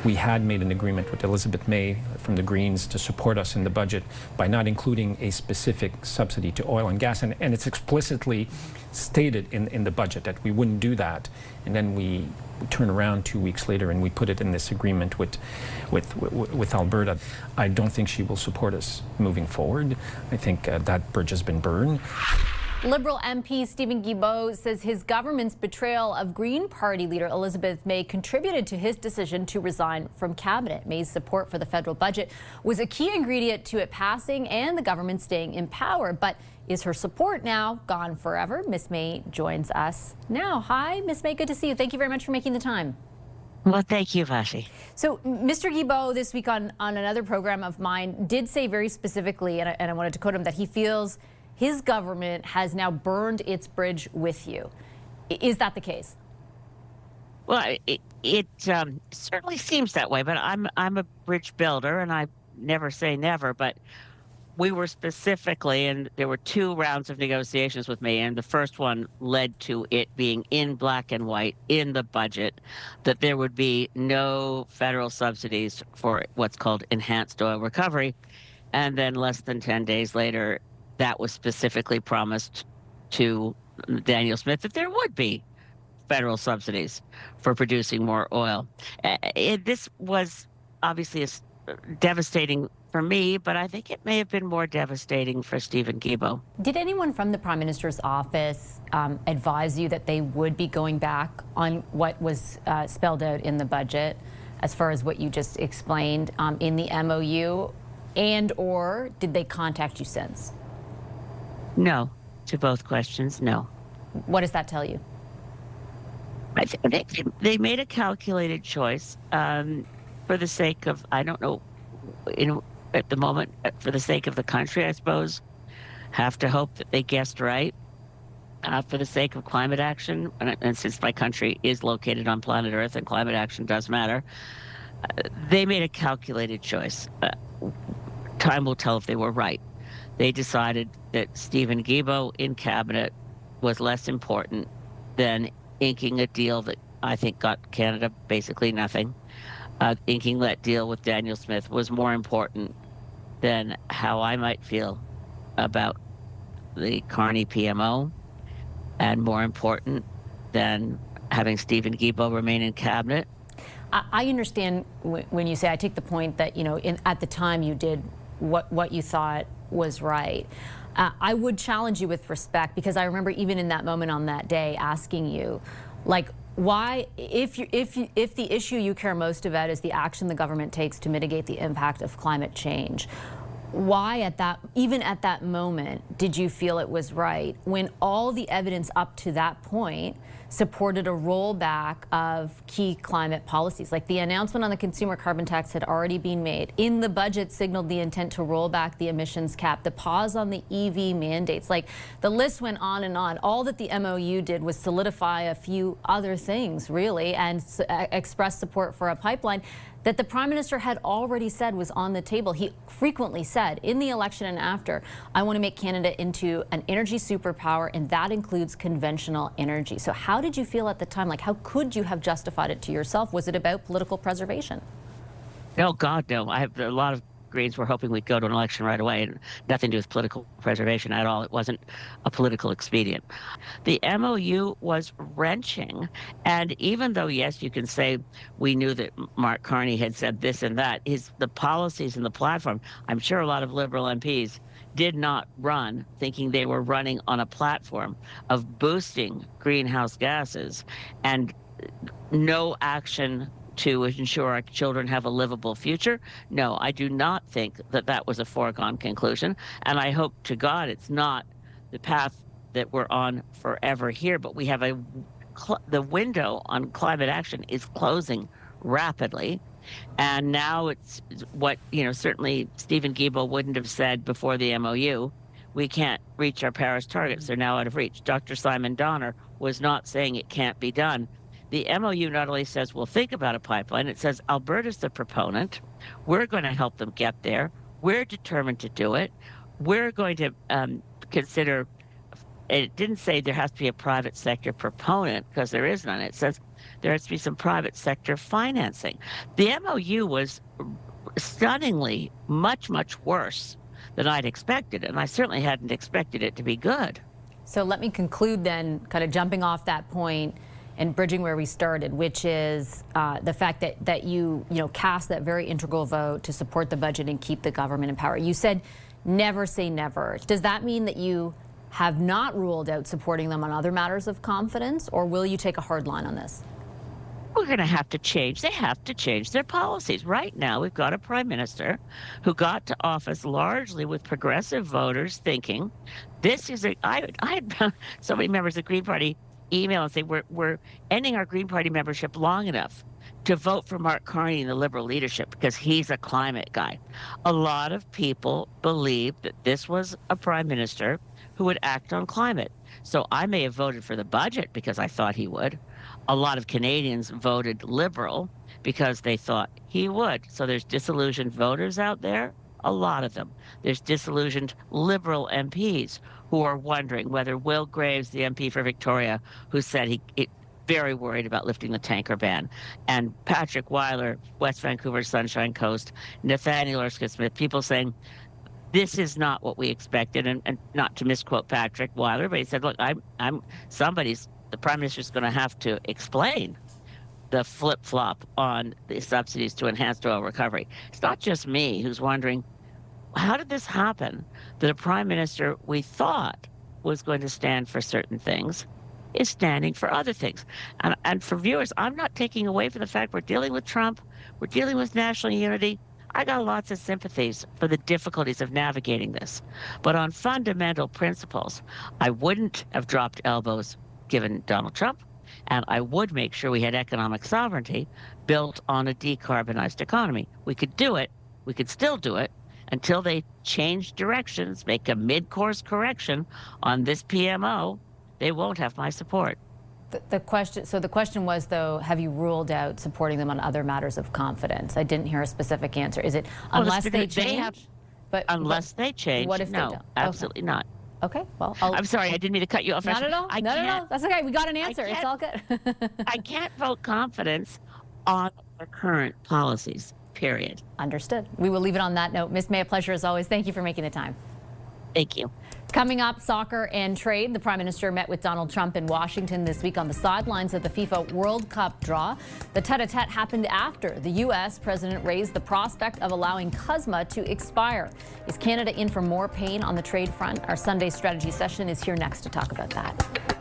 We had made an agreement with Elizabeth May from the Greens to support us in the budget by not including a specific subsidy to oil and gas, and it's explicitly stated in the budget that we wouldn't do that. And then we turn around 2 weeks later and we put it in this agreement with Alberta. I don't think she will support us moving forward. I think that bridge has been burned. Liberal MP Stephen Guilbeault says his government's betrayal of Green Party leader Elizabeth May contributed to his decision to resign from cabinet. May's support for the federal budget was a key ingredient to it passing and the government staying in power. But is her support now gone forever? Miss May joins us now. Hi, Miss May, good to see you. Thank you very much for making the time. Well, thank you, Vashi. So Mr. Guilbeault this week on another program of mine did say very specifically, and I wanted to quote him, that he feels his government has now burned its bridge with you. Is that the case? Well, it certainly seems that way, but I'm a bridge builder, and I never say never, but we were specifically, and there were 2 rounds of negotiations with me, and the first one led to it being in black and white in the budget that there would be no federal subsidies for what's called enhanced oil recovery. And then less than 10 days later, that was specifically promised to Danielle Smith that there would be federal subsidies for producing more oil. This was obviously devastating for me, but I think it may have been more devastating for Stephen Guilbeault. Did anyone from the Prime Minister's office advise you that they would be going back on what was spelled out in the budget as far as what you just explained in the MOU, and or did they contact you since? No, to both questions, no. What does that tell you? I think they made a calculated choice for the sake of, I don't know, at the moment, for the sake of the country, I suppose. Have to hope that they guessed right. For the sake of climate action, and since my country is located on planet Earth and climate action does matter, they made a calculated choice. Time will tell if they were right. They decided that Stephen Guilbeault in cabinet was less important than inking a deal that I think got Canada basically nothing. Inking that deal with Danielle Smith was more important than how I might feel about the Carney PMO, and more important than having Stephen Guilbeault remain in cabinet. I understand when you say, I take the point that, you know, at the time you did what you thought was right. I would challenge you with respect, because I remember even in that moment on that day asking you, like, why, if the issue you care most about is the action the government takes to mitigate the impact of climate change, why even at that moment did you feel it was right when all the evidence up to that point supported a rollback of key climate policies? Like the announcement on the consumer carbon tax had already been made. In the budget signaled the intent to roll back the emissions cap, the pause on the EV mandates. Like the list went on and on. All that the MOU did was solidify a few other things, really, and express support for a pipeline that the Prime Minister had already said was on the table. He frequently said in the election and after, I want to make Canada into an energy superpower, and that includes conventional energy. So how did you feel at the time? Like, how could you have justified it to yourself? Was it about political preservation? No, God, no. I have a lot of Greens were hoping we'd go to an election right away, and nothing to do with political preservation at all. It wasn't a political expedient. The MOU was wrenching, and even though, yes, you can say we knew that Mark Carney had said this and that, the policies and the platform, I'm sure a lot of Liberal MPs did not run thinking they were running on a platform of boosting greenhouse gases and no action to ensure our children have a livable future. No, I do not think that that was a foregone conclusion. And I hope to God it's not the path that we're on forever here. But we have the window on climate action is closing rapidly. And now it's what, certainly Stephen Guilbeault wouldn't have said before the MOU. We can't reach our Paris targets. They're now out of reach. Dr. Simon Donner was not saying it can't be done. The MOU not only says we'll think about a pipeline, it says Alberta's the proponent. We're going to help them get there. We're determined to do it. We're going to consider, it didn't say there has to be a private sector proponent, because there is none. It says there has to be some private sector financing. The MOU was stunningly much, much worse than I'd expected, and I certainly hadn't expected it to be good. So let me conclude then, kind of jumping off that point and bridging where we started, which is the fact that you cast that very integral vote to support the budget and keep the government in power. You said never say never. Does that mean that you have not ruled out supporting them on other matters of confidence, or will you take a hard line on this? We're going to have to change. They have to change their policies. Right now, we've got a prime minister who got to office largely with progressive voters thinking this is a. I had so many members of the Green Party email and say we're ending our Green Party membership long enough to vote for Mark Carney in the Liberal leadership because he's a climate guy. A lot of people believe that this was a prime minister who would act on climate. So I may have voted for the budget because I thought he would. A lot of Canadians voted Liberal because they thought he would. So there's disillusioned voters out there, a lot of them. There's disillusioned Liberal MPs who are wondering whether Will Graves, the MP for Victoria, who said he very worried about lifting the tanker ban, and Patrick Weiler, West Vancouver Sunshine Coast, Nathaniel Smith, people saying, this is not what we expected, and not to misquote Patrick Weiler, but he said, look, the Prime Minister's going to have to explain the flip-flop on the subsidies to enhanced oil recovery. It's not just me who's wondering, how did this happen that a Prime Minister we thought was going to stand for certain things is standing for other things? And for viewers, I'm not taking away from the fact we're dealing with Trump, we're dealing with national unity. I got lots of sympathies for the difficulties of navigating this. But on fundamental principles, I wouldn't have dropped elbows given Donald Trump, and I would make sure we had economic sovereignty built on a decarbonized economy. We could do it, we could still do it, until they change directions, make a mid-course correction on this PMO, they won't have my support. The question was, though, have you ruled out supporting them on other matters of confidence? I didn't hear a specific answer. Is it unless they change? Unless they change, what if no, they don't? absolutely not. Okay, well, I'm sorry, I didn't mean to cut you off. Not at all. No, that's okay. We got an answer. It's all good. I can't vote confidence on the current policies, period. Understood. We will leave it on that note. Ms. May, a pleasure as always. Thank you for making the time. Thank you. Coming up, soccer and trade. The Prime Minister met with Donald Trump in Washington this week on the sidelines of the FIFA World Cup draw. The tete-a-tete happened after the U.S. president raised the prospect of allowing CUSMA to expire. Is Canada in for more pain on the trade front? Our Sunday strategy session is here next to talk about that.